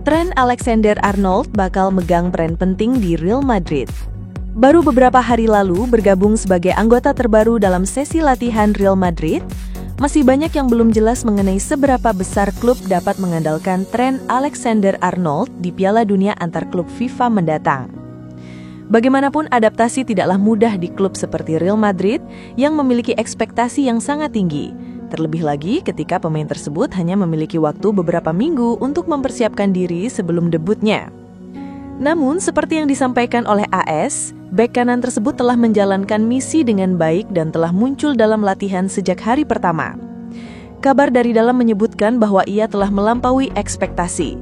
Trent Alexander-Arnold bakal megang peran penting di Real Madrid. Baru beberapa hari lalu bergabung sebagai anggota terbaru dalam sesi latihan Real Madrid, masih banyak yang belum jelas mengenai seberapa besar klub dapat mengandalkan Trent Alexander-Arnold di Piala Dunia antar klub FIFA mendatang. Bagaimanapun adaptasi tidaklah mudah di klub seperti Real Madrid yang memiliki ekspektasi yang sangat tinggi. Terlebih lagi ketika pemain tersebut hanya memiliki waktu beberapa minggu untuk mempersiapkan diri sebelum debutnya. Namun, seperti yang disampaikan oleh AS, bek kanan tersebut telah menjalankan misi dengan baik dan telah muncul dalam latihan sejak hari pertama. Kabar dari dalam menyebutkan bahwa ia telah melampaui ekspektasi.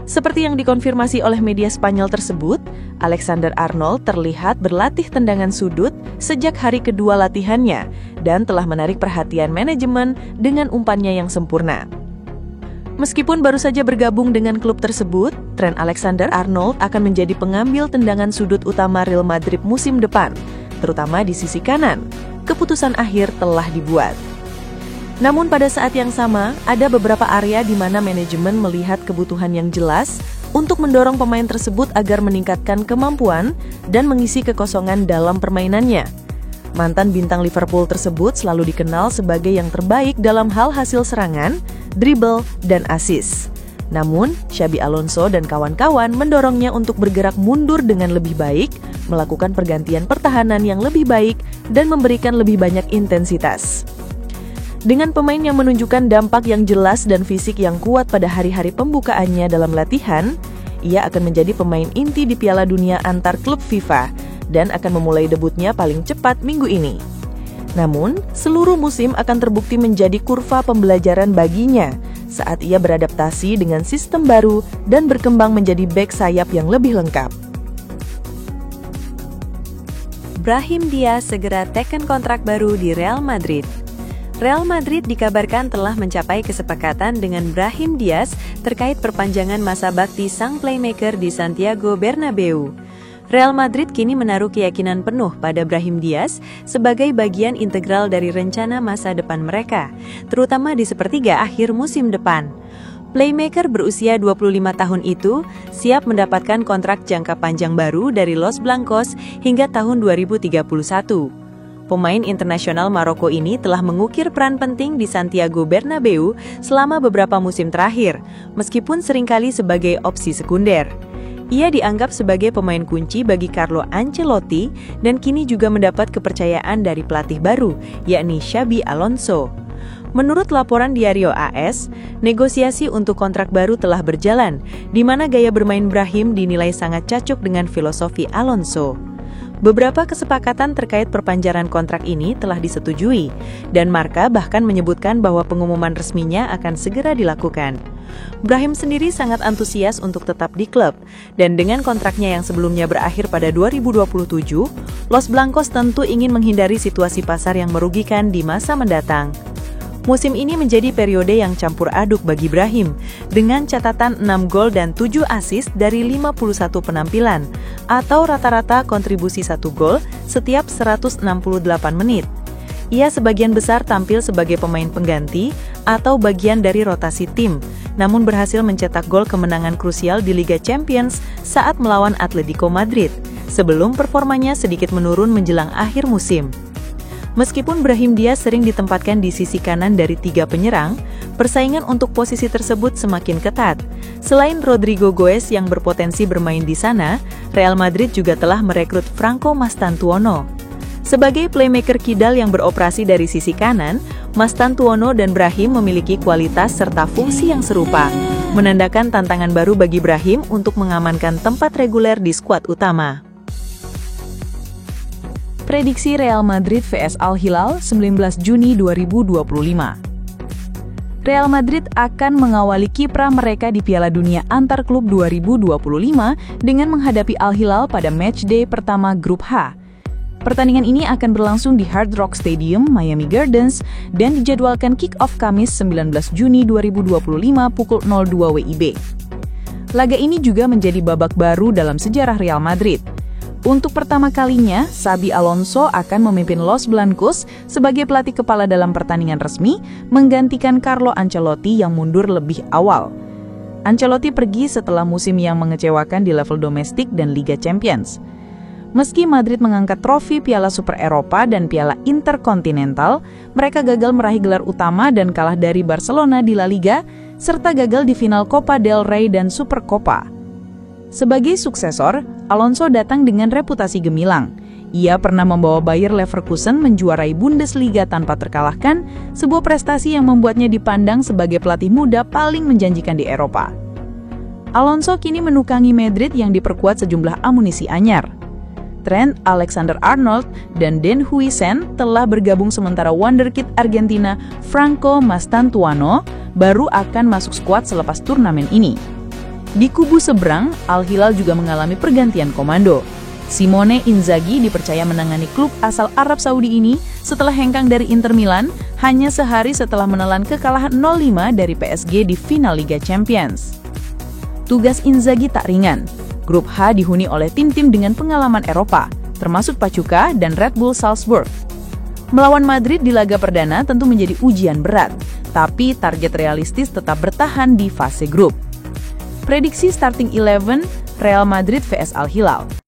Seperti yang dikonfirmasi oleh media Spanyol tersebut, Alexander-Arnold terlihat berlatih tendangan sudut sejak hari kedua latihannya dan telah menarik perhatian manajemen dengan umpannya yang sempurna. Meskipun baru saja bergabung dengan klub tersebut, Trent Alexander-Arnold akan menjadi pengambil tendangan sudut utama Real Madrid musim depan, terutama di sisi kanan. Keputusan akhir telah dibuat. Namun pada saat yang sama, ada beberapa area di mana manajemen melihat kebutuhan yang jelas untuk mendorong pemain tersebut agar meningkatkan kemampuan dan mengisi kekosongan dalam permainannya. Mantan bintang Liverpool tersebut selalu dikenal sebagai yang terbaik dalam hal hasil serangan, dribble, dan assist. Namun, Xabi Alonso dan kawan-kawan mendorongnya untuk bergerak mundur dengan lebih baik, melakukan pergantian pertahanan yang lebih baik, dan memberikan lebih banyak intensitas. Dengan pemain yang menunjukkan dampak yang jelas dan fisik yang kuat pada hari-hari pembukaannya dalam latihan, ia akan menjadi pemain inti di Piala Dunia antar klub FIFA dan akan memulai debutnya paling cepat minggu ini. Namun, seluruh musim akan terbukti menjadi kurva pembelajaran baginya saat ia beradaptasi dengan sistem baru dan berkembang menjadi bek sayap yang lebih lengkap. Brahim Diaz segera teken kontrak baru di Real Madrid. Real Madrid dikabarkan telah mencapai kesepakatan dengan Brahim Diaz terkait perpanjangan masa bakti sang playmaker di Santiago Bernabeu. Real Madrid kini menaruh keyakinan penuh pada Brahim Diaz sebagai bagian integral dari rencana masa depan mereka, terutama di sepertiga akhir musim depan. Playmaker berusia 25 tahun itu siap mendapatkan kontrak jangka panjang baru dari Los Blancos hingga tahun 2031. Pemain internasional Maroko ini telah mengukir peran penting di Santiago Bernabeu selama beberapa musim terakhir, meskipun seringkali sebagai opsi sekunder. Ia dianggap sebagai pemain kunci bagi Carlo Ancelotti dan kini juga mendapat kepercayaan dari pelatih baru, yakni Xabi Alonso. Menurut laporan Diario AS, negosiasi untuk kontrak baru telah berjalan, di mana gaya bermain Brahim dinilai sangat cocok dengan filosofi Alonso. Beberapa kesepakatan terkait perpanjangan kontrak ini telah disetujui, dan Marca bahkan menyebutkan bahwa pengumuman resminya akan segera dilakukan. Brahim sendiri sangat antusias untuk tetap di klub, dan dengan kontraknya yang sebelumnya berakhir pada 2027, Los Blancos tentu ingin menghindari situasi pasar yang merugikan di masa mendatang. Musim ini menjadi periode yang campur aduk bagi Brahim, dengan catatan 6 gol dan 7 assist dari 51 penampilan, atau rata-rata kontribusi 1 gol setiap 168 menit. Ia sebagian besar tampil sebagai pemain pengganti atau bagian dari rotasi tim, namun berhasil mencetak gol kemenangan krusial di Liga Champions saat melawan Atletico Madrid, sebelum performanya sedikit menurun menjelang akhir musim. Meskipun Brahim Diaz sering ditempatkan di sisi kanan dari 3 penyerang, persaingan untuk posisi tersebut semakin ketat. Selain Rodrigo Goes yang berpotensi bermain di sana, Real Madrid juga telah merekrut Franco Mastantuono. Sebagai playmaker kidal yang beroperasi dari sisi kanan, Mastantuono dan Brahim memiliki kualitas serta fungsi yang serupa, menandakan tantangan baru bagi Brahim untuk mengamankan tempat reguler di skuad utama. Prediksi Real Madrid vs Al Hilal 19 Juni 2025. Real Madrid akan mengawali kiprah mereka di Piala Dunia antar klub 2025 dengan menghadapi Al Hilal pada matchday pertama grup H. Pertandingan ini akan berlangsung di Hard Rock Stadium, Miami Gardens, dan dijadwalkan kick-off Kamis 19 Juni 2025 pukul 02 WIB. Laga ini juga menjadi babak baru dalam sejarah Real Madrid. Untuk pertama kalinya, Xabi Alonso akan memimpin Los Blancos sebagai pelatih kepala dalam pertandingan resmi, menggantikan Carlo Ancelotti yang mundur lebih awal. Ancelotti pergi setelah musim yang mengecewakan di level domestik dan Liga Champions. Meski Madrid mengangkat trofi Piala Super Eropa dan Piala Interkontinental, mereka gagal meraih gelar utama dan kalah dari Barcelona di La Liga, serta gagal di final Copa del Rey dan Supercopa. Sebagai suksesor, Alonso datang dengan reputasi gemilang. Ia pernah membawa Bayer Leverkusen menjuarai Bundesliga tanpa terkalahkan, sebuah prestasi yang membuatnya dipandang sebagai pelatih muda paling menjanjikan di Eropa. Alonso kini menukangi Madrid yang diperkuat sejumlah amunisi anyar. Trent Alexander-Arnold dan Den Huijsen telah bergabung, sementara wonderkid Argentina Franco Mastantuono baru akan masuk skuad selepas turnamen ini. Di kubu seberang, Al Hilal juga mengalami pergantian komando. Simone Inzaghi dipercaya menangani klub asal Arab Saudi ini setelah hengkang dari Inter Milan hanya sehari setelah menelan kekalahan 0-5 dari PSG di final Liga Champions. Tugas Inzaghi tak ringan. Grup H dihuni oleh tim-tim dengan pengalaman Eropa, termasuk Pachuca dan Red Bull Salzburg. Melawan Madrid di laga perdana tentu menjadi ujian berat, tapi target realistis tetap bertahan di fase grup. Prediksi starting 11 Real Madrid vs Al Hilal.